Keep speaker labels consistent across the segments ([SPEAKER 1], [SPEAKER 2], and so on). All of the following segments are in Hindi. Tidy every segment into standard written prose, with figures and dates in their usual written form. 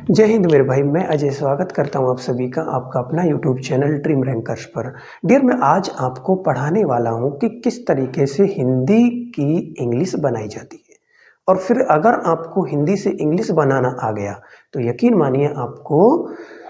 [SPEAKER 1] जय हिंद मेरे भाई, मैं अजय स्वागत करता हूं आप सभी का आपका अपना यूट्यूब चैनल ड्रीम रैंकर्स पर। डियर, मैं आज आपको पढ़ाने वाला हूं कि किस तरीके से हिंदी की इंग्लिश बनाई जाती है। और फिर अगर आपको हिंदी से इंग्लिश बनाना आ गया तो यकीन मानिए आपको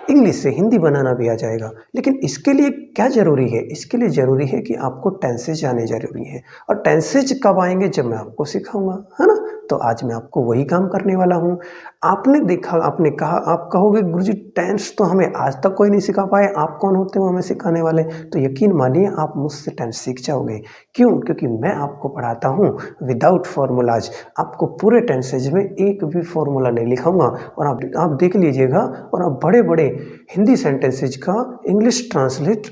[SPEAKER 1] इंग्लिश से हिंदी बनाना भी आ जाएगा। लेकिन इसके लिए क्या ज़रूरी है? इसके लिए ज़रूरी है कि आपको टेंसेज आने ज़रूरी है। और टेंसेज कब आएंगे? जब मैं आपको सिखाऊंगा, है ना। तो आज मैं आपको वही काम करने वाला हूँ। आपने देखा, आपने कहा, आप कहोगे गुरुजी टेंस तो हमें आज तक कोई नहीं सिखा पाए, आप कौन होते हो हमें सिखाने वाले? तो यकीन मानिए आप मुझसे टेंस सीख जाओगे। क्यों? क्योंकि मैं आपको पढ़ाता हूँ विदाउट फॉर्मूलाज। आपको पूरे टेंसेज में एक भी फॉर्मूला नहीं लिखाऊंगा और आप देख लीजिएगा और आप बड़े बड़े हिंदी सेंटेंसेज का इंग्लिश ट्रांसलेट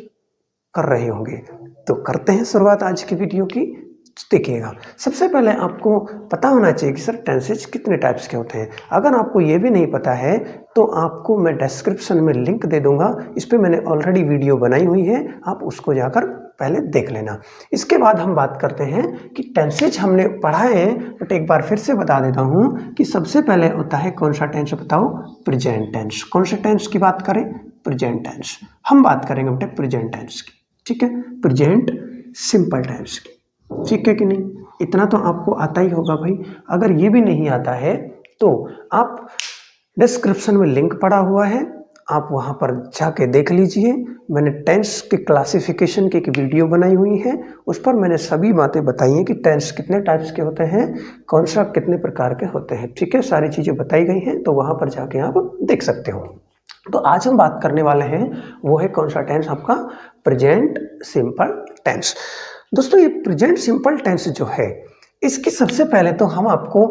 [SPEAKER 1] कर रहे होंगे। तो करते हैं शुरुआत आज की वीडियो की। देखिएगा, सबसे पहले आपको पता होना चाहिए कि सर टेंसेज कितने टाइप्स के होते हैं। अगर आपको ये भी नहीं पता है तो आपको मैं डिस्क्रिप्शन में लिंक दे दूंगा, इस पर मैंने ऑलरेडी वीडियो बनाई हुई है, आप उसको जाकर पहले देख लेना। इसके बाद हम बात करते हैं कि टेंसेज हमने पढ़ाए हैं, बट एक बार फिर से बता देता हूँ कि सबसे पहले होता है कौन सा टेंस? बताओ, प्रेजेंट टेंस। कौन से टेंस की बात करें? Present tense. हम बात करेंगे बेटे प्रेजेंट टेंस की, ठीक है, प्रेजेंट सिंपल टेंस की। ठीक है कि नहीं? इतना तो आपको आता ही होगा भाई। अगर ये भी नहीं आता है तो आप डिस्क्रिप्शन में लिंक पड़ा हुआ है, आप वहाँ पर जाके देख लीजिए। मैंने टेंस के क्लासिफिकेशन की एक वीडियो बनाई हुई है, उस पर मैंने सभी बातें बताई हैं कि टेंस कितने टाइप्स के होते हैं, कौन सा कितने प्रकार के होते हैं। ठीक है, सारी चीज़ें बताई गई हैं, तो वहाँ पर जाके आप देख सकते हो। तो आज हम बात करने वाले हैं वो है कौन सा टेंस? आपका प्रेजेंट सिंपल टेंस। दोस्तों, ये प्रेजेंट सिंपल टेंस जो है, इसकी सबसे पहले तो हम आपको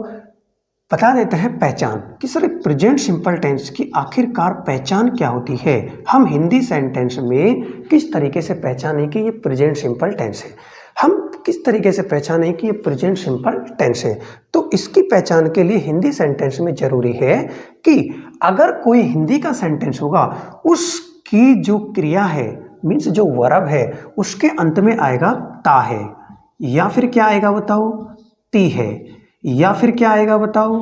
[SPEAKER 1] बता देते हैं पहचान कि सर प्रेजेंट सिंपल टेंस की आखिरकार पहचान क्या होती है। हम हिंदी सेंटेंस में किस तरीके से पहचानें कि ये प्रेजेंट सिंपल टेंस है, हम किस तरीके से पहचानें कि ये प्रेजेंट सिंपल टेंस है। तो इसकी पहचान के लिए हिंदी सेंटेंस में जरूरी है कि अगर कोई हिंदी का सेंटेंस होगा, उसकी जो क्रिया है, मीन्स जो वर्ब है, उसके अंत में आएगा ता है, या फिर क्या आएगा बताओ? ती है, या फिर क्या आएगा बताओ?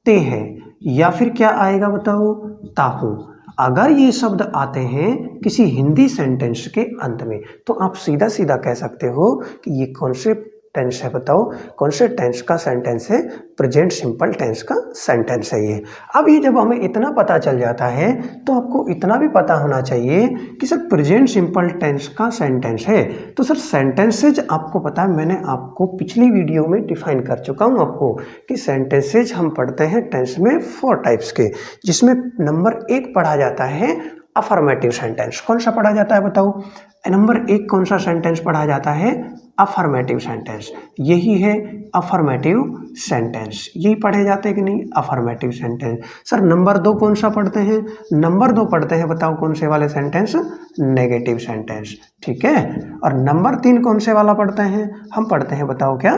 [SPEAKER 1] ते है, या फिर क्या आएगा बताओ? ताहू। अगर ये शब्द आते हैं किसी हिंदी सेंटेंस के अंत में तो आप सीधा सीधा कह सकते हो कि ये कौन से टेंस है? बताओ कौन से टेंस का सेंटेंस है? प्रेजेंट सिंपल टेंस का सेंटेंस है ये। अब ये जब हमें इतना पता चल जाता है तो आपको इतना भी पता होना चाहिए कि सर प्रेजेंट सिंपल टेंस का सेंटेंस है तो सर सेंटेंसेज आपको पता है, मैंने आपको पिछली वीडियो में डिफाइन कर चुका हूँ आपको कि सेंटेंसेज हम पढ़ते हैं टेंस में 4 टाइप्स के, जिसमें नंबर 1 पढ़ा जाता है अफर्मेटिव सेंटेंस। कौन सा पढ़ा जाता है बताओ? नंबर 1 कौन सा सेंटेंस पढ़ा जाता है? Affirmative sentence. यही है अफर्मेटिव सेंटेंस, यही पढ़े जाते हैं कि नहीं? Affirmative sentence. सर नंबर 2 कौन सा पढ़ते हैं? नंबर 2 पढ़ते हैं, बताओ कौन से वाले सेंटेंस? नेगेटिव सेंटेंस, ठीक है। और नंबर 3 कौन से वाला पढ़ते हैं? हम पढ़ते हैं, बताओ क्या?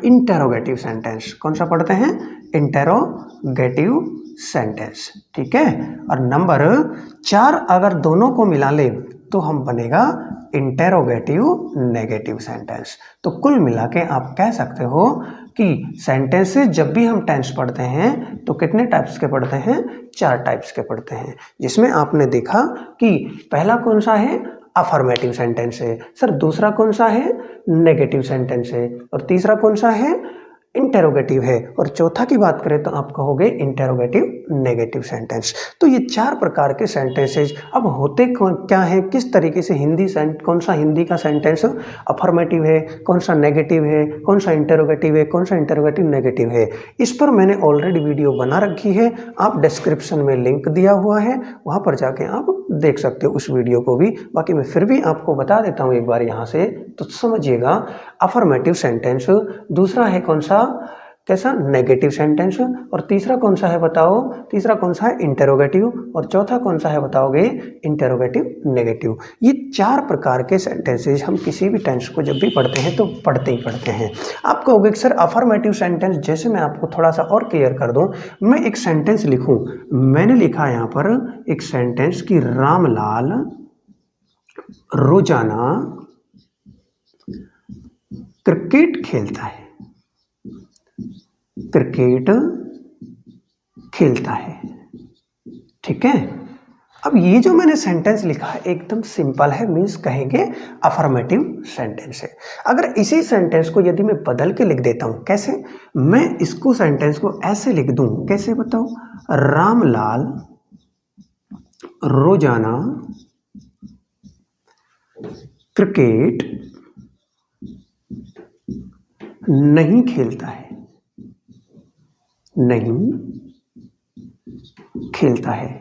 [SPEAKER 1] Interrogative sentence. कौन सा पढ़ते हैं? इंटेरोगेटिव सेंटेंस, ठीक है। और नंबर 4 अगर दोनों को मिला ले तो हम बनेगा इंटेरोगेटिव नेगेटिव सेंटेंस। तो कुल मिला के आप कह सकते हो कि सेंटेंसेस जब भी हम टेंस पढ़ते हैं तो कितने टाइप्स के पढ़ते हैं? 4 टाइप्स के पढ़ते हैं, जिसमें आपने देखा कि पहला कौन सा है? अफर्मेटिव सेंटेंस है। सर दूसरा कौन सा है? नेगेटिव सेंटेंस है। और तीसरा कौन सा है? इंटेरोगेटिव है। और चौथा की बात करें तो आप कहोगे इंटेरोगेटिव नेगेटिव सेंटेंस। तो ये 4 प्रकार के सेंटेंसेज अब होते क्या है, किस तरीके से कौन सा हिंदी का सेंटेंस अफर्मेटिव है, कौन सा नेगेटिव है, कौन सा इंटेरोगेटिव है, कौन सा इंटेरोगेटिव नेगेटिव है, इस पर मैंने ऑलरेडी वीडियो बना रखी है, आप डिस्क्रिप्शन में लिंक दिया हुआ है, वहाँ पर जाके आप देख सकते हो उस वीडियो को भी। बाकी मैं फिर भी आपको बता देता हूँ एक बार यहाँ से, तो समझिएगा। अफर्मेटिव सेंटेंस, दूसरा है कौन सा? कैसा? Negative sentence. और तीसरा कौन सा है बताओ? तीसरा कौन सा है? इंटेरोगेटिव। और चौथा कौन सा है बताओगे? Interrogative negative. ये 4 प्रकार के सेंटेंसेज हम किसी भी टेंस को जब भी पढ़ते हैं तो पढ़ते ही पढ़ते हैं। आप कहोगे कि सर अफर्मेटिव सेंटेंस, जैसे मैं आपको थोड़ा सा और क्लियर कर दूं, मैं एक सेंटेंस लिखूं, मैंने लिखा यहाँ पर एक सेंटेंस कि रामलाल रोजाना क्रिकेट खेलता है, क्रिकेट खेलता है। ठीक है। अब ये जो मैंने सेंटेंस लिखा है एकदम सिंपल है, मीन्स कहेंगे अफर्मेटिव सेंटेंस है। अगर इसी सेंटेंस को यदि मैं बदल के लिख देता हूँ, कैसे? मैं इसको सेंटेंस को ऐसे लिख दूं, कैसे बताओ? रामलाल रोजाना क्रिकेट नहीं खेलता है, नहीं खेलता है।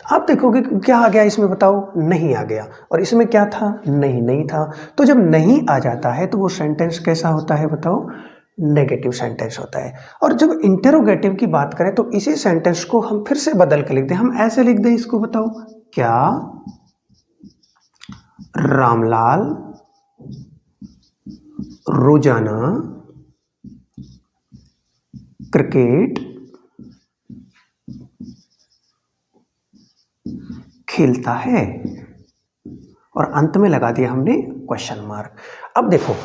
[SPEAKER 1] आप देखोगे क्या आ गया इसमें, बताओ? नहीं आ गया। और इसमें क्या था? नहीं, नहीं था। तो जब नहीं आ जाता है तो वो सेंटेंस कैसा होता है, बताओ? नेगेटिव सेंटेंस होता है। और जब इंटेरोगेटिव की बात करें तो इसी सेंटेंस को हम फिर से बदल के लिख दें। हम ऐसे लिख दें इसको, बताओ? क्या रामलाल रोजाना क्रिकेट खेलता है? और अंत में लगा दिया हमने क्वेश्चन मार्क। अब देखो,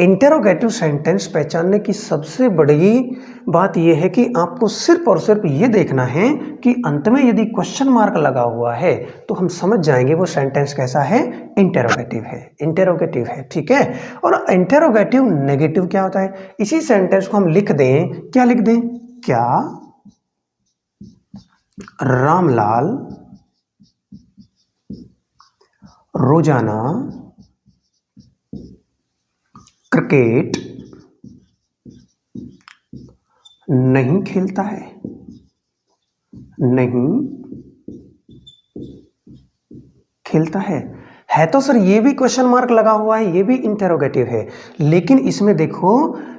[SPEAKER 1] इंटेरोगेटिव सेंटेंस पहचानने की सबसे बड़ी बात यह है कि आपको सिर्फ और सिर्फ ये देखना है कि अंत में यदि क्वेश्चन मार्क लगा हुआ है तो हम समझ जाएंगे वो सेंटेंस कैसा है, इंटेरोगेटिव है, इंटेरोगेटिव है। ठीक है। और इंटेरोगेटिव नेगेटिव क्या होता है? इसी सेंटेंस को हम लिख दें, क्या लिख दें? क्या रामलाल रोजाना क्रिकेट नहीं खेलता है, नहीं खेलता है तो सर ये भी क्वेश्चन मार्क लगा हुआ है, ये भी इंटेरोगेटिव है, लेकिन इसमें देखो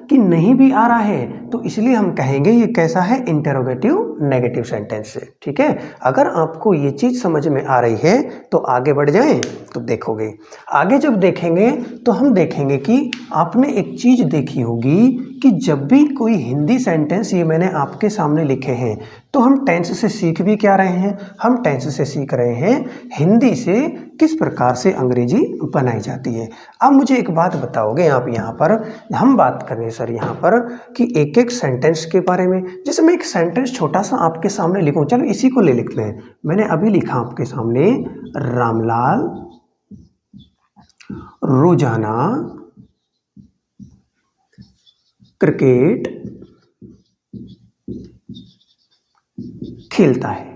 [SPEAKER 1] कि नहीं भी आ रहा है, तो इसलिए हम कहेंगे ये कैसा है, इंटेरोगेटिव नेगेटिव सेंटेंस है। ठीक है। अगर आपको ये चीज समझ में आ रही है तो आगे बढ़ जाएं, तो देखोगे आगे जब देखेंगे तो हम देखेंगे कि आपने एक चीज देखी होगी कि जब भी कोई हिंदी सेंटेंस ये मैंने आपके सामने लिखे हैं तो हम टेंस से सीख भी क्या रहे हैं, हम टेंस से सीख रहे हैं हिंदी से किस प्रकार से अंग्रेजी बनाई जाती है। अब मुझे एक बात बताओगे आप, यहाँ पर हम बात करें सर यहाँ पर कि एक एक सेंटेंस के बारे में, जैसे मैं एक सेंटेंस छोटा सा आपके सामने लिखूं, चलो इसी को ले लिखते हैं। मैंने अभी लिखा आपके सामने, रामलाल रोजाना क्रिकेट खेलता है।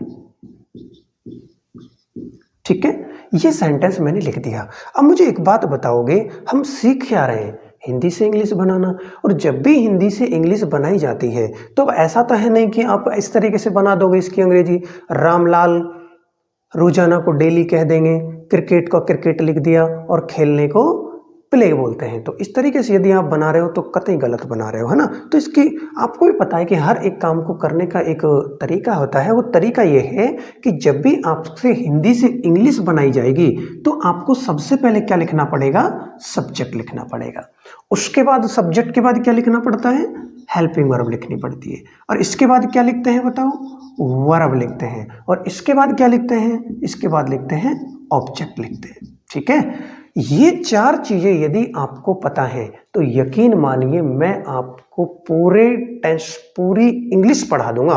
[SPEAKER 1] ठीक है, ये सेंटेंस मैंने लिख दिया। अब मुझे एक बात बताओगे, हम सीख क्या रहे हैं, हिंदी से इंग्लिश बनाना। और जब भी हिंदी से इंग्लिश बनाई जाती है तो अब ऐसा तो है नहीं कि आप इस तरीके से बना दोगे इसकी अंग्रेजी, रामलाल रोजाना को डेली कह देंगे, क्रिकेट को क्रिकेट लिख दिया और खेलने को प्ले बोलते हैं। तो इस तरीके से यदि आप बना रहे हो तो कतई गलत बना रहे हो, है ना। तो इसकी आपको भी पता है कि हर एक काम को करने का एक तरीका होता है। वो तरीका ये है कि जब भी आपसे हिंदी से इंग्लिश बनाई जाएगी तो आपको सबसे पहले क्या लिखना पड़ेगा, सब्जेक्ट लिखना पड़ेगा। उसके बाद सब्जेक्ट के बाद क्या लिखना पड़ता है, हेल्पिंग वर्ब लिखनी पड़ती है। और इसके बाद क्या लिखते हैं बताओ, वर्ब लिखते हैं। और इसके बाद क्या लिखते हैं, इसके बाद लिखते हैं ऑब्जेक्ट लिखते हैं। ठीक है। ये चार चीजें यदि आपको पता है तो यकीन मानिए मैं आपको पूरे टेंस पूरी इंग्लिश पढ़ा दूंगा।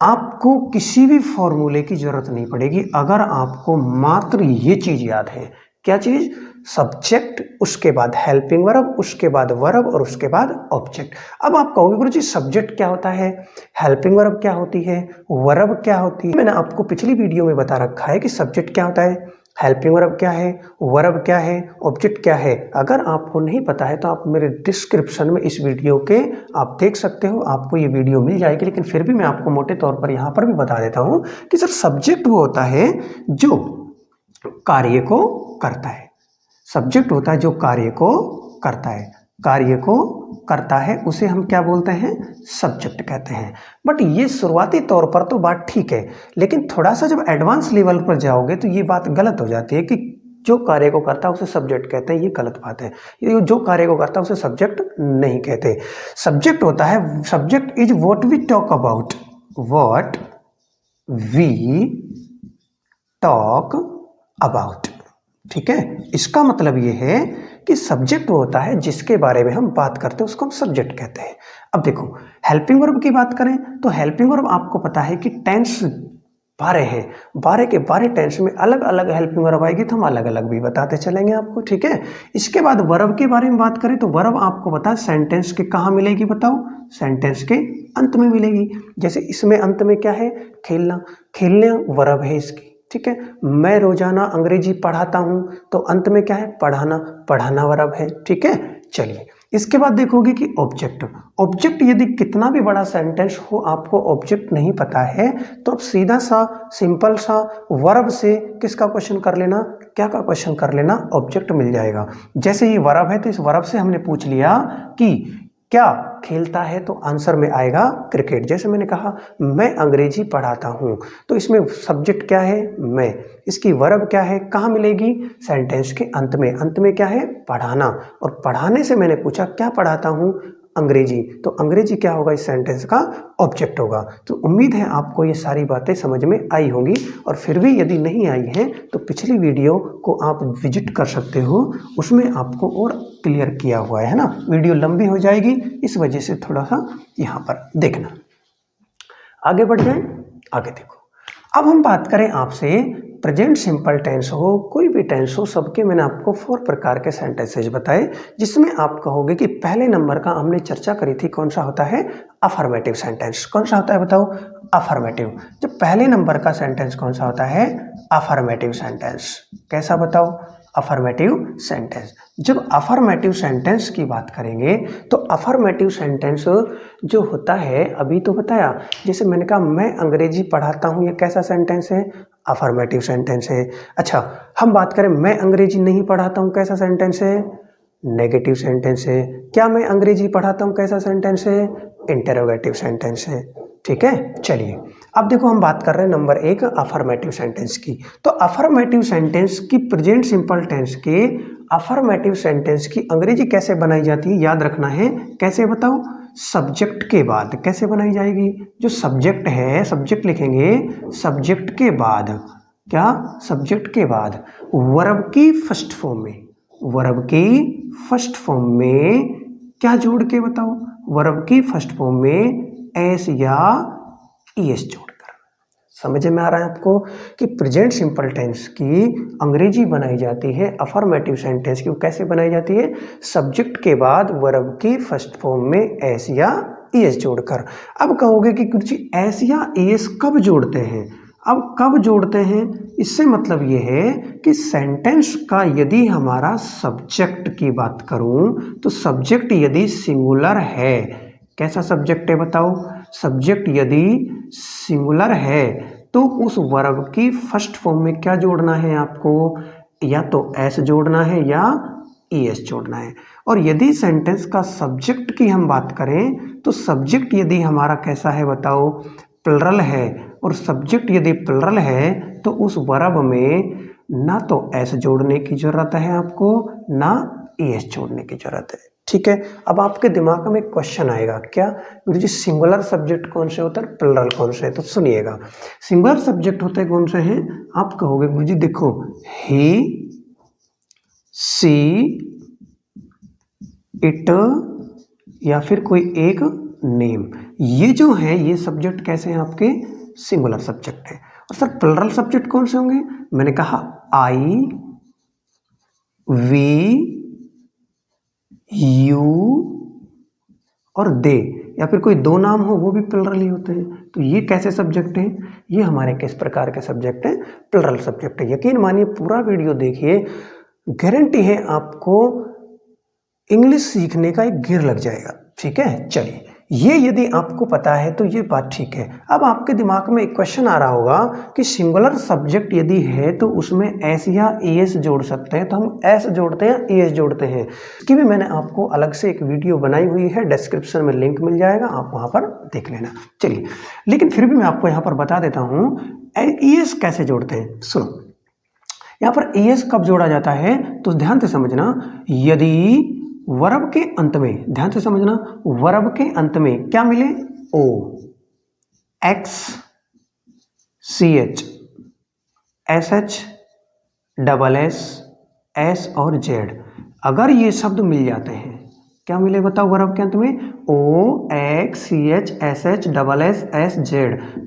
[SPEAKER 1] आपको किसी भी फॉर्मूले की जरूरत नहीं पड़ेगी अगर आपको मात्र ये चीज याद है। क्या चीज, सब्जेक्ट, उसके बाद हेल्पिंग वर्ब, उसके बाद वर्ब और उसके बाद ऑब्जेक्ट। अब आप कहोगे गुरुजी सब्जेक्ट क्या होता है, हेल्पिंग वर्ब क्या होती है, वर्ब क्या होती है। मैंने आपको पिछली वीडियो में बता रखा है कि सब्जेक्ट क्या होता है, हेल्पिंग वर्ब क्या है, वर्ब क्या है, ऑब्जेक्ट क्या है। अगर आपको नहीं पता है तो आप मेरे डिस्क्रिप्शन में इस वीडियो के आप देख सकते हो, आपको ये वीडियो मिल जाएगी। लेकिन फिर भी मैं आपको मोटे तौर पर यहाँ पर भी बता देता हूँ कि सर सब्जेक्ट वो होता है जो कार्य को करता है। सब्जेक्ट होता है जो कार्य को करता है, कार्य को करता है उसे हम क्या बोलते हैं, सब्जेक्ट कहते हैं। बट ये शुरुआती तौर पर तो बात ठीक है, लेकिन थोड़ा सा जब एडवांस लेवल पर जाओगे तो ये बात गलत हो जाती है कि जो कार्य को करता है उसे सब्जेक्ट कहते हैं। ये गलत बात है। ये जो कार्य को करता है उसे सब्जेक्ट नहीं कहते। सब्जेक्ट होता है, subject is what we talk about, what we talk about. ठीक है। इसका मतलब ये है कि सब्जेक्ट वो होता है जिसके बारे में हम बात करते हैं उसको हम सब्जेक्ट कहते हैं। अब देखो हेल्पिंग वर्ब की बात करें तो हेल्पिंग वर्ब आपको पता है कि टेंस 12 हैं। 12 के 12 टेंस में अलग अलग हेल्पिंग वर्ब आएगी तो हम अलग अलग भी बताते चलेंगे आपको, ठीक है। इसके बाद वर्ब के बारे में बात करें तो वर्ब आपको बता सेंटेंस के कहाँ मिलेगी बताओ, सेंटेंस के अंत में मिलेगी। जैसे इसमें अंत में क्या है, खेलना, खेलने वर्ब है इसकी, ठीक है। मैं रोजाना अंग्रेजी पढ़ाता हूँ तो अंत में क्या है, पढ़ाना, पढ़ाना वर्ब है, ठीक है। चलिए इसके बाद देखोगे कि ऑब्जेक्ट, ऑब्जेक्ट यदि कितना भी बड़ा सेंटेंस हो आपको ऑब्जेक्ट नहीं पता है तो अब सीधा सा सिंपल सा वर्ब से किसका क्वेश्चन कर लेना, क्या का क्वेश्चन कर लेना, ऑब्जेक्ट मिल जाएगा। जैसे ये वर्ब है तो इस वर्ब से हमने पूछ लिया कि क्या खेलता है तो आंसर में आएगा क्रिकेट। जैसे मैंने कहा मैं अंग्रेजी पढ़ाता हूँ तो इसमें सब्जेक्ट क्या है, मैं, इसकी वर्ब क्या है, कहाँ मिलेगी, सेंटेंस के अंत में। अंत में क्या है, पढ़ाना, और पढ़ाने से मैंने पूछा क्या पढ़ाता हूँ, अंग्रेजी, तो अंग्रेजी क्या होगा, इस सेंटेंस का ऑब्जेक्ट होगा। तो उम्मीद है आपको ये सारी बातें समझ में आई होंगी, और फिर भी यदि नहीं आई हैं तो पिछली वीडियो को आप विजिट कर सकते हो, उसमें आपको और क्लियर किया हुआ है ना। वीडियो लंबी हो जाएगी इस वजह से थोड़ा सा यहाँ पर देखना। आगे बढ़ जाए, आगे देखो। अब हम बात करें आपसे प्रेजेंट सिंपल टेंस हो, कोई भी टेंस हो, सबके मैंने आपको 4 प्रकार के सेंटेंसेज बताए, जिसमें आप कहोगे कि पहले नंबर का हमने चर्चा करी थी, कौन सा होता है, अफर्मेटिव सेंटेंस। कौन सा होता है बताओ, अफर्मेटिव। जब पहले नंबर का सेंटेंस कौन सा होता है, अफर्मेटिव सेंटेंस। कैसा बताओ, अफर्मेटिव सेंटेंस। जब अफर्मेटिव सेंटेंस की बात करेंगे तो अफर्मेटिव सेंटेंस जो होता है, अभी तो बताया, जैसे मैंने कहा मैं अंग्रेजी पढ़ाता हूँ, ये कैसा सेंटेंस है, अफर्मेटिव सेंटेंस है। अच्छा हम बात करें मैं अंग्रेजी नहीं पढ़ाता हूँ, कैसा सेंटेंस है, नेगेटिव सेंटेंस है। क्या मैं अंग्रेजी पढ़ाता हूँ, कैसा सेंटेंस है, इंटरोगेटिव सेंटेंस है, ठीक है। चलिए अब देखो हम बात कर रहे हैं नंबर 1 अफर्मेटिव सेंटेंस की। तो अफर्मेटिव सेंटेंस की प्रेजेंट सिंपल टेंस के अफर्मेटिव सेंटेंस की अंग्रेजी कैसे बनाई जाती है, याद रखना है। कैसे बताओ, सब्जेक्ट के बाद। कैसे बनाई जाएगी, जो सब्जेक्ट है, सब्जेक्ट लिखेंगे, सब्जेक्ट के बाद क्या, सब्जेक्ट के बाद वर्ब की फर्स्ट फॉर्म में, वर्ब की फर्स्ट फॉर्म में क्या जोड़ के बताओ, वर्ब की फर्स्ट फॉर्म में एस या ईएस जोड़कर। समझ में आ रहा है आपको कि प्रेजेंट सिंपल टेंस की अंग्रेजी बनाई जाती है, अफर्मेटिव सेंटेंस की कैसे बनाई जाती है, सब्जेक्ट के बाद वर्ब की फर्स्ट फॉर्म में एस या ईएस जोड़कर। अब कहोगे कि कुछ एस या ईएस कब जोड़ते हैं, अब कब जोड़ते हैं, इससे मतलब ये है कि सेंटेंस का यदि हमारा सब्जेक्ट की बात करूं तो सब्जेक्ट यदि सिंगुलर है, कैसा सब्जेक्ट है बताओ, सब्जेक्ट यदि सिंगुलर है तो उस वर्ब की फर्स्ट फॉर्म में क्या जोड़ना है आपको, या तो एस जोड़ना है या ईएस जोड़ना है। और यदि सेंटेंस का सब्जेक्ट की हम बात करें तो सब्जेक्ट यदि हमारा कैसा है बताओ, प्लरल है, और सब्जेक्ट यदि प्लरल है तो उस वर्ब में ना तो एस जोड़ने की जरूरत है आपको, ना ईएस जोड़ने की जरूरत है, ठीक है। अब आपके दिमाग में क्वेश्चन आएगा, क्या गुरुजी सिंगुलर सब्जेक्ट कौन से होता है, प्लरल कौन से है, तो सुनिएगा। सिंगुलर सब्जेक्ट होते हैं कौन से हैं, आप कहोगे गुरुजी देखो ही, सी, इट, या फिर कोई एक नेम, ये जो है ये सब्जेक्ट कैसे हैं आपके, सिंगुलर सब्जेक्ट है। और सर प्लरल सब्जेक्ट कौन से होंगे, मैंने कहा आई, वी, यू और दे, या फिर कोई दो नाम हो वो भी प्लरल ही होते हैं। तो ये कैसे सब्जेक्ट हैं, ये हमारे किस प्रकार के सब्जेक्ट हैं, प्लरल सब्जेक्ट है। यकीन मानिए पूरा वीडियो देखिए, गारंटी है आपको इंग्लिश सीखने का एक गिर लग जाएगा, ठीक है। चलिए ये यदि आपको पता है तो ये बात ठीक है। अब आपके दिमाग में एक क्वेश्चन आ रहा होगा कि सिंगुलर सब्जेक्ट यदि है तो उसमें एस या ईएस जोड़ सकते हैं, तो हम एस जोड़ते हैं, ईएस जोड़ते हैं। इसकी भी मैंने आपको अलग से एक वीडियो बनाई हुई है, डिस्क्रिप्शन में लिंक मिल जाएगा, आप वहाँ पर देख लेना। चलिए लेकिन फिर भी मैं आपको यहाँ पर बता देता हूँ ईएस कैसे जोड़ते हैं। सुनो, यहाँ पर ईएस कब जोड़ा जाता है तो ध्यान से समझना, यदि वर्ब के अंत में, ध्यान से समझना, वर्ब के अंत में क्या मिले, O, X, C H, S H, double S, S और जेड, अगर ये शब्द मिल जाते हैं, क्या मिले बताओ वर्ब के अंत में? OXCHSH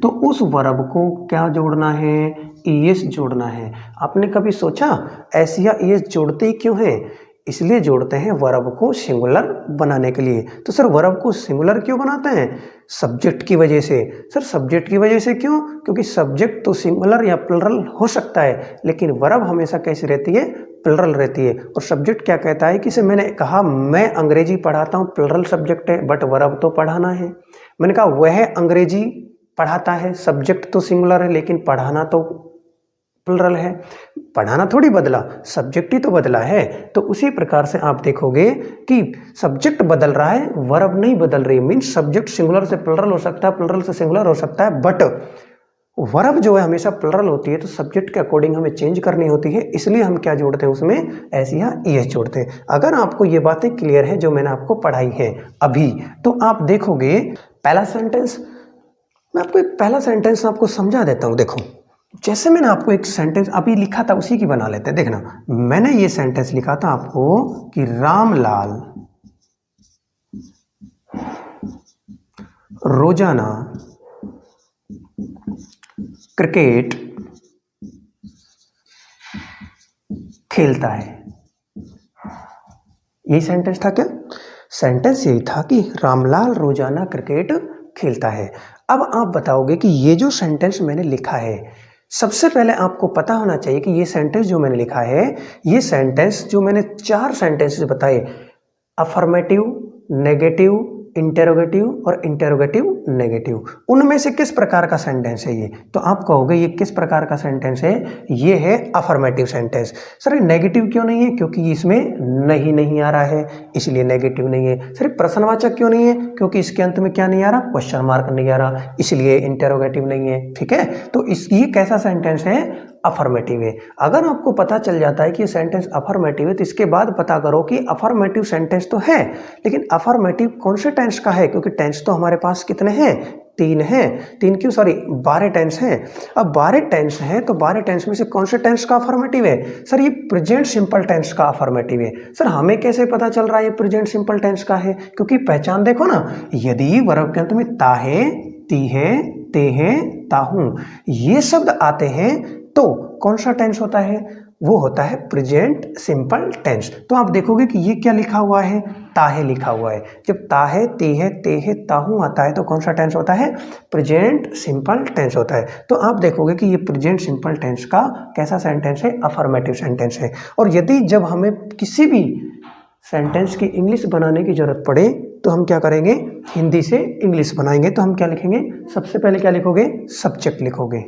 [SPEAKER 1] तो उस वर्ब को क्या जोड़ना है? ES जोड़ना है। आपने कभी सोचा एस या ES जोड़ते ही क्यों है? इसलिए जोड़ते हैं वर्ब को सिंगुलर बनाने के लिए। तो सर वर्ब को सिंगुलर क्यों बनाते हैं? सब्जेक्ट की वजह से। सर सब्जेक्ट की वजह से क्यों? क्योंकि सब्जेक्ट तो सिंगुलर या प्लुरल हो सकता है, लेकिन वर्ब हमेशा कैसी रहती है? प्लुरल रहती है। और सब्जेक्ट क्या कहता है कि मैंने कहा मैं अंग्रेजी पढ़ाता हूँ, प्लुरल सब्जेक्ट है, बट वर्ब तो पढ़ाना है। मैंने कहा वह अंग्रेजी पढ़ाता है, सब्जेक्ट तो सिंगुलर है लेकिन पढ़ाना तो प्लुरल है। पढ़ाना थोड़ी बदला, सब्जेक्ट ही तो बदला है। तो उसी प्रकार से आप देखोगे कि सब्जेक्ट बदल रहा है, वर्ब नहीं बदल रही। मीन्स सब्जेक्ट सिंगुलर से प्लुरल हो सकता है, प्लुरल से सिंगुलर हो सकता है, बट वर्ब जो है हमेशा प्लुरल होती है। तो सब्जेक्ट के अकॉर्डिंग हमें चेंज करनी होती है, इसलिए हम क्या जोड़ते हैं उसमें? एस या ES जोड़ते हैं। अगर आपको ये बातें क्लियर है जो मैंने आपको पढ़ाई है अभी, तो आप देखोगे पहला सेंटेंस, मैं आपको एक पहला सेंटेंस आपको समझा देता हूँ। देखो जैसे मैंने आपको एक सेंटेंस अभी लिखा था उसी की बना लेते हैं। देखना, मैंने ये सेंटेंस लिखा था आपको कि रामलाल रोजाना क्रिकेट खेलता है। यही सेंटेंस था क्या? सेंटेंस यही था कि रामलाल रोजाना क्रिकेट खेलता है। अब आप बताओगे कि ये जो सेंटेंस मैंने लिखा है, सबसे पहले आपको पता होना चाहिए कि ये सेंटेंस जो मैंने लिखा है, ये सेंटेंस जो मैंने 4 सेंटेंसेस बताए, अफर्मेटिव, नेगेटिव, इंटेरोगेटिव और इंटेरोगेटिव नेगेटिव, उनमें से किस प्रकार का सेंटेंस है ये? तो आप कहोगे ये किस प्रकार का सेंटेंस है? ये है अफर्मेटिव सेंटेंस। सर ये नेगेटिव क्यों नहीं है? क्योंकि इसमें नहीं आ रहा है, इसलिए नेगेटिव नहीं है। सर प्रश्नवाचक क्यों नहीं है? क्योंकि इसके अंत में क्या नहीं आ रहा? क्वेश्चन मार्क नहीं आ रहा, इसलिए इंटेरोगेटिव नहीं है। ठीक है, तो ये कैसा सेंटेंस है? अफर्मेटिव है। अगर आपको पता चल जाता है कि ये सेंटेंस अफर्मेटिव है, तो इसके बाद पता करो कि अफर्मेटिव सेंटेंस तो है, लेकिन अफर्मेटिव कौन से टेंस का है? क्योंकि टेंस तो हमारे पास कितने हैं? 3 हैं। 3 क्यों, सॉरी 12 टेंस हैं। अब 12 टेंस हैं, तो 12 टेंस में से कौन से टेंस का अफर्मेटिव है? सर ये प्रेजेंट सिंपल टेंस का अफर्मेटिव है। सर हमें कैसे पता चल रहा है ये प्रेजेंट सिंपल टेंस का है? क्योंकि पहचान देखो ना, यदि वर्ब के अंत में ता है, ती है, ते है, ताहूं ये शब्द आते हैं तो कौन सा टेंस होता है? वो होता है प्रेजेंट सिंपल टेंस। तो आप देखोगे कि ये क्या लिखा हुआ है? ताहे लिखा हुआ है। जब ताहे, ती है, ते है, ताहू आता है तो कौन सा टेंस होता है? प्रेजेंट सिंपल टेंस होता है। तो आप देखोगे कि ये प्रेजेंट सिंपल टेंस का कैसा सेंटेंस है? अफर्मेटिव सेंटेंस है। और यदि जब हमें किसी भी सेंटेंस की इंग्लिश बनाने की जरूरत पड़े तो हम क्या करेंगे? हिंदी से इंग्लिश बनाएंगे। तो हम क्या लिखेंगे? सबसे पहले क्या लिखोगे? सब्जेक्ट लिखोगे।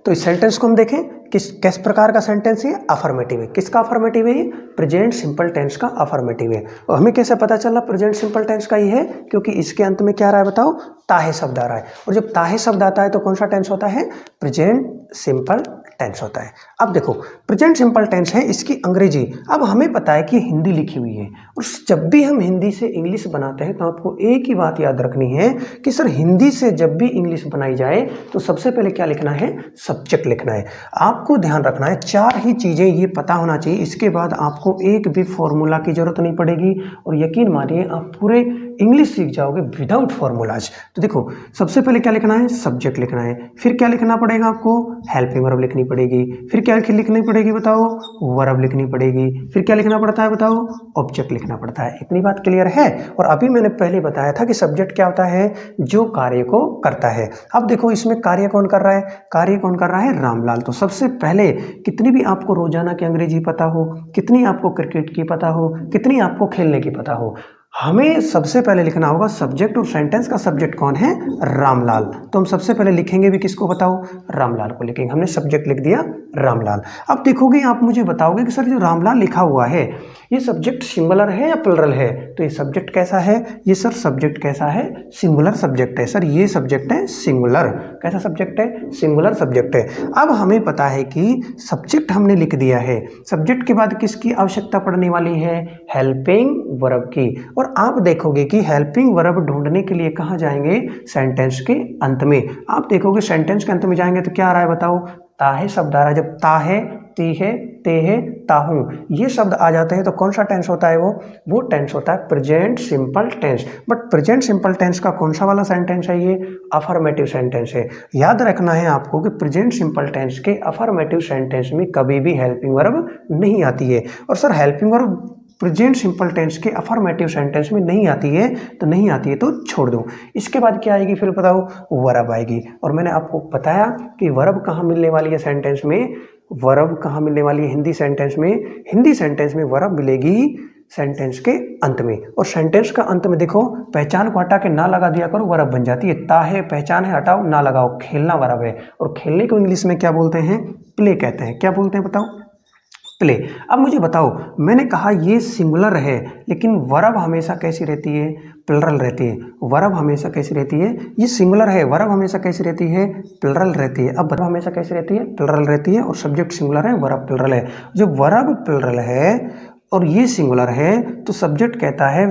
[SPEAKER 1] तो इस सेंटेंस को हम देखें किस प्रकार का सेंटेंस है? अफर्मेटिव है। किसका अफर्मेटिव है? ये प्रेजेंट सिंपल टेंस का अफर्मेटिव है। और हमें कैसे पता चला प्रेजेंट सिंपल टेंस का ही है? क्योंकि इसके अंत में क्या आ रहा है बताओ? ताहे शब्द आ रहा है। और जब ताहे शब्द आता है तो कौन सा टेंस होता है? प्रेजेंट सिंपल टेंस होता है। अब देखो प्रेजेंट सिंपल टेंस है, इसकी अंग्रेजी। अब हमें पता है कि हिंदी लिखी हुई है, और जब भी हम हिंदी से इंग्लिश बनाते हैं तो आपको एक ही बात याद रखनी है कि सर हिंदी से जब भी इंग्लिश बनाई जाए तो सबसे पहले क्या लिखना है? सब्जेक्ट लिखना है। आपको ध्यान रखना है 4 ही चीजें ये पता होना चाहिए, इसके बाद आपको एक भी फॉर्मूला की जरूरत नहीं पड़ेगी। और यकीन मानिए आप पूरे इंग्लिश सीख जाओगे विदाउट फॉर्मूलाज। तो देखो सबसे पहले क्या लिखना है? सब्जेक्ट लिखना है। फिर क्या लिखना पड़ेगा आपको? हेल्पिंग वर्ब लिखनी पड़ेगी। फिर क्या लिखनी पड़ेगी बताओ? वर्ब लिखनी पड़ेगी। फिर क्या लिखना पड़ता है बताओ? ऑब्जेक्ट लिखना पड़ता है। इतनी बात क्लियर है? और अभी मैंने पहले बताया था कि सब्जेक्ट क्या होता है? जो कार्य को करता है। अब देखो इसमें कार्य कौन कर रहा है? कार्य कौन कर रहा है? रामलाल। तो सबसे पहले कितनी भी आपको रोजाना की अंग्रेजी पता हो, कितनी आपको क्रिकेट की पता हो, कितनी आपको खेलने की पता हो, हमें सबसे पहले लिखना होगा सब्जेक्ट। और सेंटेंस का सब्जेक्ट कौन है? रामलाल। तो हम सबसे पहले लिखेंगे भी किसको बताओ? रामलाल को लिखेंगे। हमने सब्जेक्ट लिख दिया रामलाल। अब देखोगे आप मुझे बताओगे कि सर जो रामलाल लिखा हुआ है ये सब्जेक्ट सिंगुलर है या प्लुरल है? तो ये सब्जेक्ट कैसा है? ये सर सब्जेक्ट कैसा है? सिंगुलर सब्जेक्ट है। सर ये सब्जेक्ट है सिंगुलर। कैसा सब्जेक्ट है? सिंगुलर सब्जेक्ट है। अब हमें पता है कि सब्जेक्ट हमने लिख दिया है, सब्जेक्ट के बाद किसकी आवश्यकता पड़ने वाली है? हेल्पिंग वर्ब की। और आप देखोगे कि हेल्पिंग वर्ब ढूंढने के लिए कहाँ जाएंगे? सेंटेंस के अंत में। आप देखोगे सेंटेंस के अंत में जाएंगे तो क्या आ रहा है बताओ? ताहे शब्द आ रहा है। जब ताहे, तीहे, तेहे, ताहू, ये शब्द आ जाते हैं तो कौन सा टेंस होता है वो टेंस होता है present simple tense. But present simple tense का कौन सा वाला सेंटेंस है, ये अफर्मेटिव सेंटेंस है। याद रखना है आपको कि प्रेजेंट सिंपल टेंस के अफर्मेटिव सेंटेंस में कभी भी हेल्पिंग वर्ब नहीं आती है। और sir helping verb present simple tense के अफर्मेटिव सेंटेंस में नहीं आती है तो छोड़ दो। इसके बाद क्या आएगी फिर बताओ, वर्ब आएगी। और मैंने आपको बताया कि वर्ब कहाँ मिलने वाली है सेंटेंस में, वर्ब कहाँ मिलने वाली है हिंदी सेंटेंस में, हिंदी सेंटेंस में वर्ब मिलेगी सेंटेंस के अंत में। और सेंटेंस का अंत में देखो, पहचान को हटा के ना लगा दिया करो, वर्ब बन जाती है। ता है पहचान है, हटाओ ना लगाओ, खेलना वर्ब है। और खेलने को इंग्लिश में क्या बोलते हैं, प्ले कहते हैं। क्या बोलते हैं बताओ, प्ले। अब मुझे बताओ, मैंने कहा ये सिंगुलर है लेकिन वर्ब हमेशा कैसी रहती है, प्लरल रहती है। वर्ब हमेशा कैसी रहती है, ये सिंगुलर है, वर्ब हमेशा कैसी रहती है, प्लरल रहती है। अब वर्ब हमेशा कैसी रहती है, प्लरल रहती है। और सब्जेक्ट सिंगुलर है, वर्ब प्लरल है। जब वर्ब प्लरल है और ये सिंगुलर है तो सब्जेक्ट कहता है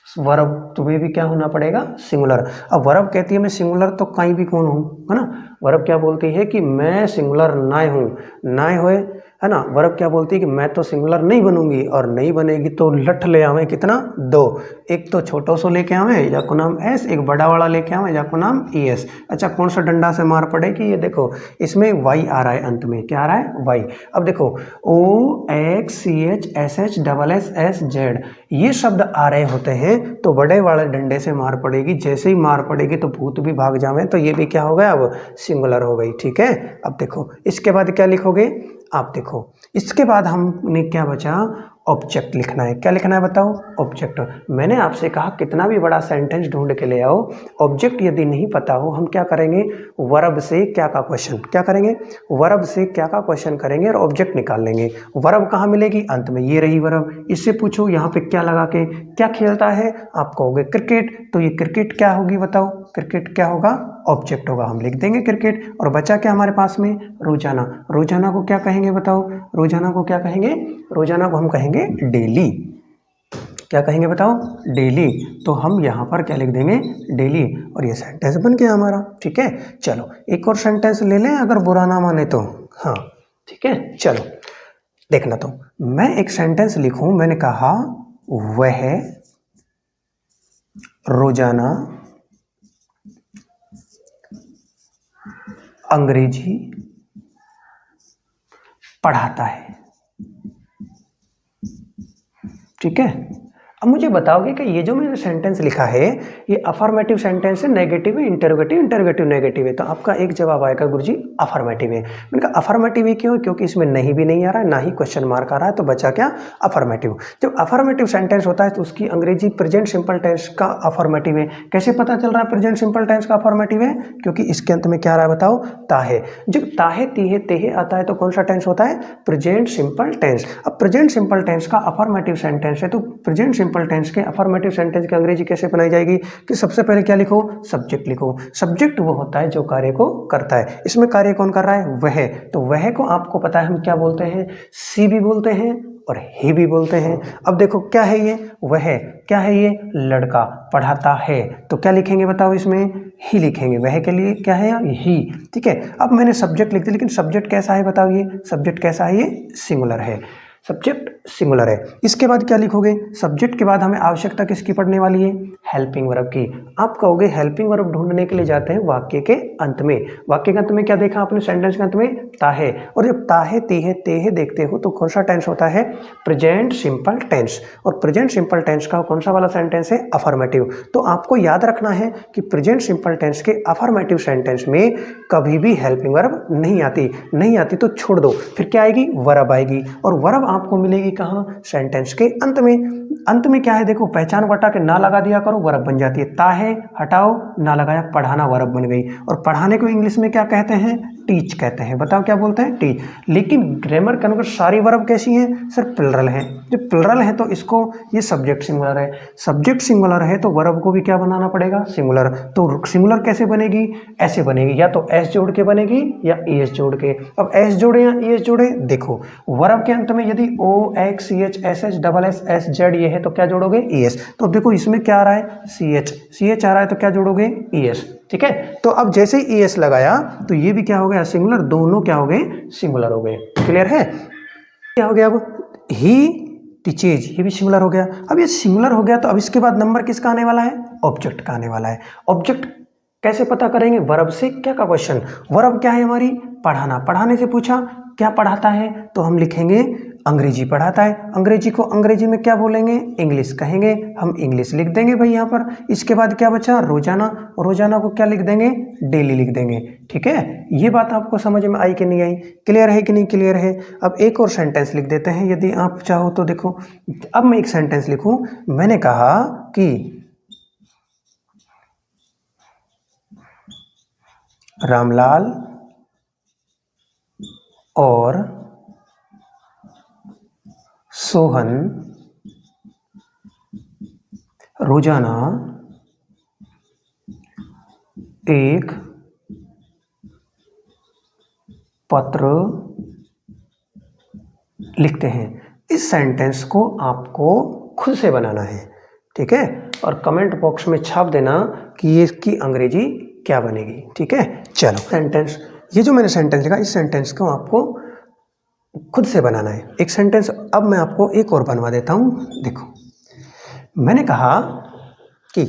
[SPEAKER 1] वर्ब तुम्हें भी क्या होना पड़ेगा, सिंगुलर। अब वर्ब कहती है मैं सिंगुलर तो कहीं भी कौन हूँ, है ना। वर्ब क्या बोलती है कि मैं सिंगुलर नाय हूँ, नाय होए, है ना। वर्ब क्या बोलती है कि मैं तो सिंगुलर नहीं बनूंगी, और नहीं बनेगी तो लठ ले आवे कितना, दो। एक तो छोटो सो लेके आवे जाको नाम एस, एक बड़ा वाला लेके आवे जाको नाम ई एस। अच्छा कौन सा डंडा से मार पड़ेगी, ये देखो इसमें वाई आ रहा है अंत में, क्या आ रहा है, वाई। अब देखो O X C H S H double S S Z, ये शब्द आ रहे होते हैं तो बड़े वाले डंडे से मार पड़ेगी। जैसे ही मार पड़ेगी तो भूत भी भाग जावे, तो ये भी क्या हो गया, अब सिंगुलर हो गई। ठीक है, अब देखो इसके बाद क्या लिखोगे आप, देखो इसके बाद हमने क्या बचा, ऑब्जेक्ट लिखना है। क्या लिखना है बताओ, ऑब्जेक्ट। मैंने आपसे कहा कितना भी बड़ा सेंटेंस ढूंढ के ले आओ, ऑब्जेक्ट यदि नहीं पता हो हम क्या करेंगे, वर्ब से क्या का क्वेश्चन, क्या करेंगे, वर्ब से क्या का क्वेश्चन करेंगे और ऑब्जेक्ट निकाल लेंगे। वर्ब कहाँ मिलेगी, अंत में, ये रही वर्ब। इससे पूछो यहाँ पे क्या लगा के क्या खेलता है, आप कहोगे क्रिकेट, तो ये क्रिकेट क्या होगी बताओ, क्रिकेट क्या होगा, ऑब्जेक्ट होगा, हम लिख देंगे क्रिकेट। और बचा क्या हमारे पास में, रोजाना। रोजाना को क्या कहेंगे बताओ, रोजाना को क्या कहेंगे, रोजाना को हम कहेंगे डेली। क्या कहेंगे बताओ, डेली। तो हम यहाँ पर क्या लिख देंगे, डेली। और ये सेंटेंस बन गया हमारा। ठीक है, चलो एक और सेंटेंस ले लें अगर बुरा ना माने तो। हाँ ठीक है, चलो देखना। तो मैं एक सेंटेंस लिखूं, मैंने कहा वह रोजाना अंग्रेजी पढ़ाता है। ठीक है, अब मुझे बताओगे कि ये जो मैंने सेंटेंस लिखा है ये अफर्मेटिव सेंटेंस है, नेगेटिव है, इंटरोगेटिव, इंटरोगेटिव नेगेटिव है। तो आपका एक जवाब आएगा गुरुजी अफर्मेटिव है। मैंने कहा अफर्मेटिव है क्यों, क्योंकि इसमें नहीं भी नहीं आ रहा है, ना ही क्वेश्चन मार्क आ रहा है, तो बचा क्या, अफर्मेटिव। जब अफर्मेटिव सेंटेंस होता है तो उसकी अंग्रेजी प्रेजेंट सिंपल टेंस का अफर्मेटिव है। कैसे पता चल रहा है प्रेजेंट सिंपल टेंस का अफर्मेटिव है, क्योंकि इसके अंत में क्या आ रहा है बताओ, ताहे। जब ताहे तीहे तेहे आता है तो कौन सा टेंस होता है, प्रेजेंट सिंपल टेंस। अब प्रेजेंट सिंपल टेंस का अफर्मेटिव सेंटेंस है तो प्रेजेंट सिंपल टेंस के अफर्मेटिव सेंटेंस की अंग्रेजी कैसे बनाई जाएगी, कि सबसे पहले क्या लिखो, सब्जेक्ट लिखो। सब्जेक्ट वो होता है जो कार्य को करता है। इसमें कार्य कौन कर रहा है, वह। तो वह को आपको पता है हम क्या बोलते हैं, सी भी बोलते हैं और ही भी बोलते हैं। अब देखो क्या है ये, वह, क्या है ये, लड़का पढ़ाता है। तो क्या लिखेंगे बताओ, इसमें ही लिखेंगे, वह के लिए क्या है ही। ठीक है, अब मैंने सब्जेक्ट लिख दिया, लेकिन सब्जेक्ट कैसा है बताओ, ये सब्जेक्ट कैसा है, ये सिंगुलर है, सब्जेक्ट सिंगुलर है। इसके बाद क्या लिखोगे, सब्जेक्ट के बाद हमें आवश्यकता किसकी पड़ने वाली है, हेल्पिंग वर्ब की। आप कहोगे हेल्पिंग वर्ब ढूंढने के लिए जाते हैं वाक्य के अंत में। वाक्य के अंत में क्या देखा आपने, सेंटेंस के अंत में ताहे। और जब ताहे तीहे तेहे देखते हो तो कौन सा टेंस होता है, प्रेजेंट सिंपल टेंस। और प्रेजेंट सिंपल टेंस का कौन सा वाला सेंटेंस है, अफर्मेटिव। तो आपको याद रखना है कि प्रेजेंट सिंपल टेंस के अफर्मेटिव सेंटेंस में कभी भी हेल्पिंग वर्ब नहीं आती, नहीं आती तो छोड़ दो। फिर क्या आएगी, वर्ब आएगी। और वर्ब आपको मिलेगी कहाँ, सेंटेंस के अंत में। अंत में क्या है देखो, पहचान बटा के ना लगा दिया करो, वर्ब बन जाती है। ताहे हटाओ, ना लगाया, पढ़ाना वर्ब बन गई। और पढ़ाने को इंग्लिश में क्या कहते हैं, टीच कहते हैं। बताओ क्या बोलते हैं, टीच। लेकिन ग्रामर के अनुसार सारी वर्ब कैसी हैं, सर प्लरल है। जब प्लरल है तो इसको, ये सब्जेक्ट सिंगुलर है, सब्जेक्ट सिंगुलर है तो वर्ब को भी क्या बनाना पड़ेगा, सिंगुलर। तो सिंगुलर कैसे बनेगी, ऐसे बनेगी, या तो एस जोड़ के बनेगी या एस जोड़ के। अब एस जोड़े या एस जोड़े, देखो वर्ब के अंत में यदि O X C H S H double S S Z ये है तो क्या जोड़ोगे, ई एस। तो अब देखो इसमें क्या आ रहा है, सी एच आ रहा है तो क्या जोड़ोगे, ई एस। ठीक है। तो अब जैसे ही ES लगाया तो ये भी क्या हो गया, सिंगुलर, दोनों क्या हो गए, सिंगुलर हो गए। क्लियर है। क्या हो गया, अब ही टीचेज, ये भी सिंगुलर हो गया। अब ये सिंगुलर हो गया तो अब इसके बाद नंबर किसका आने वाला है, ऑब्जेक्ट का आने वाला है। ऑब्जेक्ट कैसे पता करेंगे, वर्ब से। क्या का क्वेश्चन, वर्ब क्या है हमारी, पढ़ाना। पढ़ाने से पूछा क्या पढ़ाता है, तो हम लिखेंगे अंग्रेजी पढ़ाता है। अंग्रेजी को अंग्रेजी में क्या बोलेंगे, इंग्लिश कहेंगे, हम इंग्लिश लिख देंगे भाई यहाँ पर। इसके बाद क्या बचा, रोजाना। रोजाना को क्या लिख देंगे, डेली लिख देंगे। ठीक है, ये बात आपको समझ में आई कि नहीं आई, क्लियर है कि नहीं क्लियर है। अब एक और सेंटेंस लिख देते हैं यदि आप चाहो तो। देखो अब मैं एक सेंटेंस लिखूं, मैंने कहा कि रामलाल और सोहन रोजाना एक पत्र लिखते हैं। इस सेंटेंस को आपको खुद से बनाना है, ठीक है, और कमेंट बॉक्स में छाप देना कि ये इसकी अंग्रेजी क्या बनेगी। ठीक है, चलो सेंटेंस, ये जो मैंने सेंटेंस लिखा इस सेंटेंस को आपको खुद से बनाना है। एक सेंटेंस अब मैं आपको एक और बनवा देता हूं। देखो मैंने कहा कि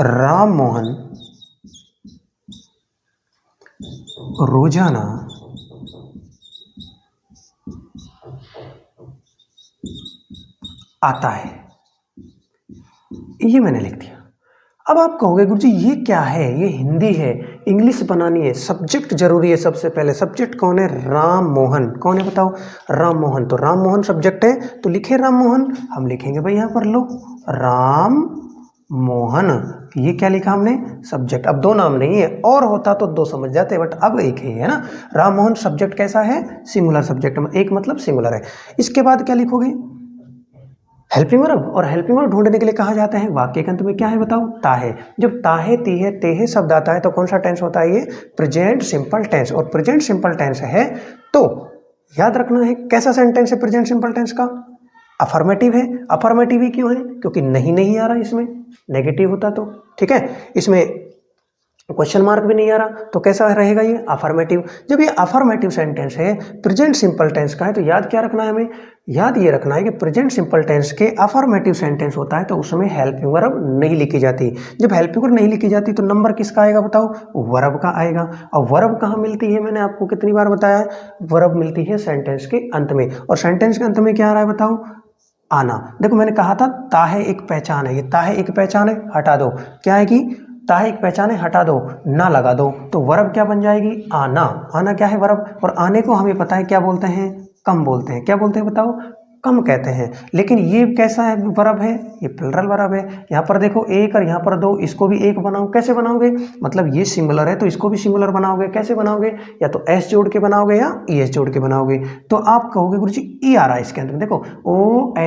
[SPEAKER 1] राम मोहन रोजाना आता है, ये मैंने लिख दिया। अब आप कहोगे गुरुजी ये क्या है, ये हिंदी है, इंग्लिश बनानी है, सब्जेक्ट जरूरी है। सबसे पहले सब्जेक्ट कौन है, राम मोहन। कौन है बताओ, राम मोहन। तो राम मोहन सब्जेक्ट है, तो लिखे राम मोहन। हम लिखेंगे भाई यहाँ पर, लो राम मोहन, ये क्या लिखा हमने, सब्जेक्ट। अब दो नाम नहीं है, और होता तो दो समझ जाते, बट अब एक ही है ना। राम मोहन सब्जेक्ट कैसा है, सिंगुलर सब्जेक्ट, एक मतलब सिंगुलर है। इसके बाद क्या लिखोगे, हेल्पिंग वर्ब। और हेल्पिंग वर्ब ढूंढने के लिए कहा जाता है वाक्य के अंत में क्या है बताओ, ताहे। जब ताहे तीहे तेहे शब्द आता है तो कौन सा टेंस होता है, ये प्रेजेंट सिंपल टेंस। और प्रेजेंट सिंपल टेंस है तो याद रखना है कैसा सेंटेंस है प्रेजेंट सिंपल टेंस का, अफर्मेटिव है। अफर्मेटिव ही क्यों है, क्योंकि नहीं आ रहा इसमें, नेगेटिव होता तो। ठीक है, इसमें क्वेश्चन मार्क भी नहीं आ रहा, तो कैसा रहेगा ये, अफर्मेटिव। जब ये अफर्मेटिव सेंटेंस है, प्रेजेंट सिंपल टेंस का है, तो याद क्या रखना है हमें, याद ये रखना है कि प्रेजेंट सिंपल टेंस के अफर्मेटिव सेंटेंस होता है तो उसमें हेल्पिंग वर्ब नहीं लिखी जाती। जब हेल्पिंग वर्ब नहीं लिखी जाती तो नंबर किसका आएगा बताओ, वर्ब का आएगा। और वर्ब कहाँ मिलती है, मैंने आपको कितनी बार बताया है, वर्ब मिलती है सेंटेंस के अंत में। और सेंटेंस के अंत में क्या आ रहा है बताओ, आना। देखो मैंने कहा था ताहे एक पहचान है, ये ताहे एक पहचान है, हटा दो, क्या है कि ताहे एक पहचान है, हटा दो, ना लगा दो, तो वर्ब क्या बन जाएगी, आना। आना क्या है, वर्ब। और आने को हमें पता है क्या बोलते हैं, कम बोलते हैं। क्या बोलते हैं बताओ, कम कहते हैं। लेकिन ये कैसा है वर्ब है, ये प्लुरल वर्ब है। यहाँ पर देखो एक और यहाँ पर दो, इसको भी एक बनाओ, कैसे बनाओगे, मतलब ये सिंगुलर है तो इसको भी सिंगुलर बनाओगे। कैसे बनाओगे, या तो एस जोड़ के बनाओगे या ES जोड़ के बनाओगे। तो आप कहोगे गुरुजी ई आ रहा है इसके अंदर, देखो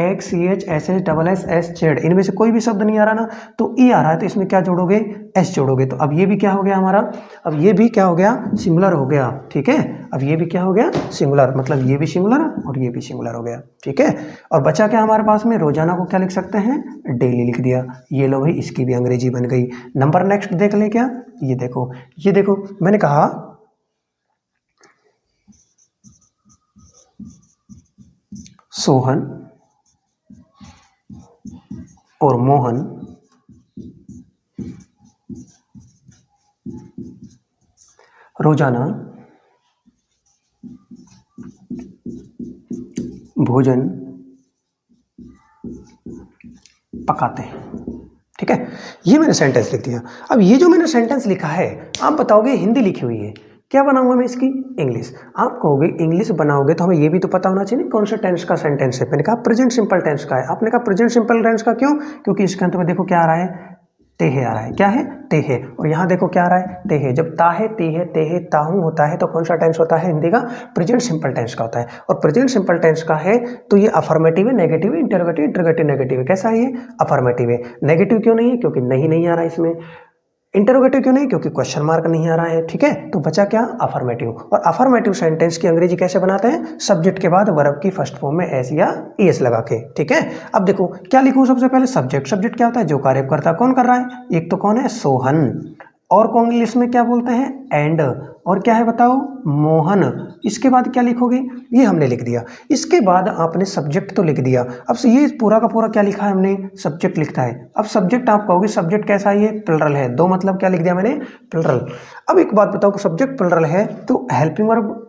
[SPEAKER 1] OXCHSSSS इनमें से कोई भी शब्द नहीं आ रहा ना, तो ई आ रहा है, तो इसमें क्या जोड़ोगे, एस जोड़ोगे। तो अब ये भी क्या हो गया हमारा, अब ये भी क्या हो गया, सिंगुलर हो गया। ठीक है, अब ये भी क्या हो गया, सिंगुलर, मतलब ये भी सिंगुलर और ये भी सिंगुलर हो गया। ठीक है, और बचा क्या हमारे पास में, रोजाना को क्या लिख सकते हैं, डेली लिख दिया। ये लो भाई, इसकी भी अंग्रेजी बन गई। नंबर नेक्स्ट देख ले क्या, ये देखो, ये देखो मैंने कहा सोहन और मोहन रोजाना भोजन पकाते हैं। ठीक है, ये मैंने सेंटेंस लिख दिया। अब ये जो मैंने सेंटेंस लिखा है, आप बताओगे हिंदी लिखी हुई है, क्या बनाऊंगा मैं इसकी, इंग्लिश। आप कहोगे इंग्लिश बनाओगे तो हमें ये भी तो पता होना चाहिए कौन सा टेंस का सेंटेंस है। मैंने कहा प्रेजेंट सिंपल टेंस का है, आपने कहा प्रेजेंट सिंपल टेंस का, क्यों, क्योंकि इसके अंत में देखो क्या आ रहा है, तेहे आ रहा है। क्या है, तेहे। और यहाँ देखो क्या आ रहा है, तेहे। जब ताहे तीहे तेहे ताहू होता है तो कौन सा टेंस होता है हिंदी का, प्रेजेंट सिंपल टेंस का होता है। और प्रेजेंट सिंपल टेंस का है तो ये अफर्मेटिव है, नेगेटिव है, इंटरोगेटिव, इंटरोगेटिव नेगेटिव है। कैसा है ये, अफर्मेटिव है। नेगेटिव क्यों नहीं है, क्योंकि नहीं आ रहा है इसमें। इंटरोगेटिव क्यों नहीं? क्योंकि क्वेश्चन मार्क नहीं आ रहा है, ठीक है। तो बचा क्या? अफर्मेटिव। और अफर्मेटिव सेंटेंस की अंग्रेजी कैसे बनाते हैं? सब्जेक्ट के बाद वर्ब की फर्स्ट फॉर्म में एस या ईएस लगा के, ठीक है। अब देखो क्या लिखूं? सबसे पहले सब्जेक्ट। सब्जेक्ट क्या होता है? जो कार्य करता है। कौन कर रहा है? एक तो कौन है? सोहन। और कौन इंग्लिश में क्या बोलते हैं? एंड। और क्या है बताओ? मोहन। इसके बाद क्या लिखोगे? ये हमने लिख दिया। इसके बाद आपने सब्जेक्ट तो लिख दिया। अब ये पूरा का पूरा क्या लिखा है हमने? सब्जेक्ट लिखता है। अब सब्जेक्ट आप कहोगे सब्जेक्ट कैसा है? ये प्लुरल है। दो मतलब क्या लिख दिया मैंने? प्लुरल। अब एक बात बताओ, सब्जेक्ट प्लुरल है तो हेल्पिंग वर्ब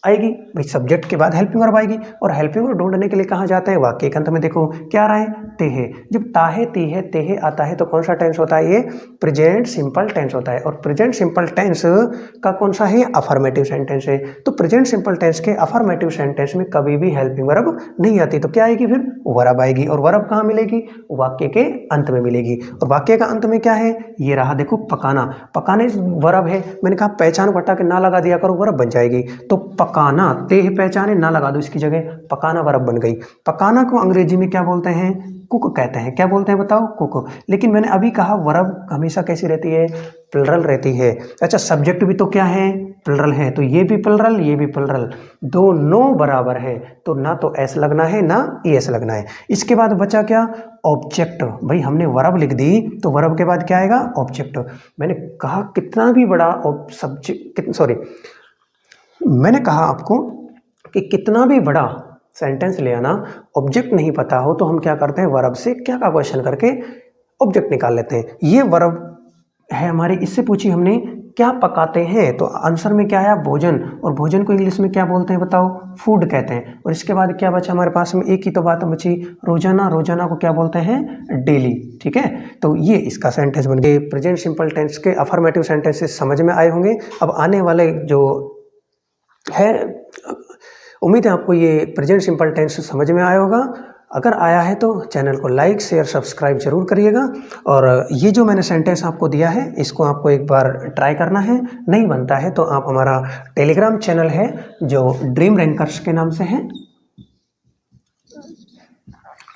[SPEAKER 1] आएगी भाई, सब्जेक्ट के बाद हेल्पिंग वर्ब आएगी। और हेल्पिंग वर्ब ढूंढने के लिए कहाँ जाते हैं? वाक्य के अंत में। देखो क्या आ रहा है? तेहे। जब ताहे तीहे तेहे आता है तो कौन सा टेंस होता है? ये प्रेजेंट सिंपल टेंस होता है। और प्रेजेंट सिंपल टेंस का कौन सा है? अफर्मेटिव सेंटेंस है। तो प्रेजेंट सिंपल टेंस के अफर्मेटिव सेंटेंस में कभी भी हेल्पिंग वर्ब नहीं आती। तो क्या आएगी फिर? वर्ब आएगी। और वर्ब कहाँ मिलेगी? वाक्य के अंत में मिलेगी। और वाक्य का अंत में क्या है? ये रहा देखो, पकाना। पकाने वर्ब है। मैंने कहा पहचान को हटा के ना लगा दिया करो, वर्ब बन जाएगी। तो पकाना, तेह पहचाने, ना लगा दो इसकी जगह, पकाना वर्ब बन गई। पकाना को अंग्रेजी में क्या बोलते हैं? कुक कहते हैं। क्या बोलते हैं बताओ? कुक। लेकिन मैंने अभी कहा वर्ब हमेशा कैसी रहती है? प्लुरल रहती है। अच्छा, सब्जेक्ट भी तो क्या है? प्लुरल है। तो ये भी प्लुरल, ये भी प्लुरल, दोनों बराबर है। तो ना तो एस लगना है ना ईएस लगना है। इसके बाद बचा क्या? ऑब्जेक्ट। भाई हमने वर्ब लिख दी तो वर्ब के बाद क्या आएगा? ऑब्जेक्ट। मैंने कहा कितना भी बड़ा सब्जेक्ट, सॉरी, मैंने कहा आपको कि कितना भी बड़ा सेंटेंस ले आना, ऑब्जेक्ट नहीं पता हो तो हम क्या करते हैं? वर्ब से क्या का क्वेश्चन करके ऑब्जेक्ट निकाल लेते हैं। ये वर्ब है हमारी। इससे पूछी हमने क्या पकाते हैं, तो आंसर में क्या आया? भोजन। और भोजन को इंग्लिश में क्या बोलते हैं बताओ? फूड कहते हैं। और इसके बाद क्या बचा हमारे पास में? एक ही तो बात बची, रोजाना। रोजाना को क्या बोलते हैं? डेली, ठीक है। तो ये इसका सेंटेंस बन गए। प्रेजेंट सिंपल टेंस के अफर्मेटिव सेंटेंसेस समझ में आए होंगे। अब आने वाले जो है, उम्मीद है आपको ये प्रेजेंट सिंपल टेंस समझ में आया होगा। अगर आया है तो चैनल को लाइक शेयर सब्सक्राइब जरूर करिएगा। और ये जो मैंने सेंटेंस आपको दिया है इसको आपको एक बार ट्राई करना है। नहीं बनता है तो आप हमारा टेलीग्राम चैनल है जो ड्रीम रैंकर्स के नाम से है,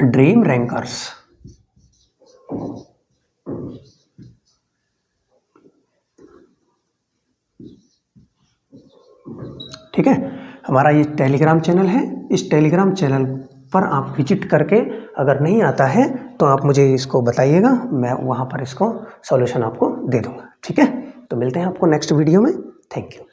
[SPEAKER 1] ड्रीम रैंकर्स, ठीक है। हमारा ये टेलीग्राम चैनल है। इस टेलीग्राम चैनल पर आप विजिट करके अगर नहीं आता है तो आप मुझे इसको बताइएगा, मैं वहाँ पर इसको सॉल्यूशन आपको दे दूँगा, ठीक है। तो मिलते हैं आपको नेक्स्ट वीडियो में। Thank you.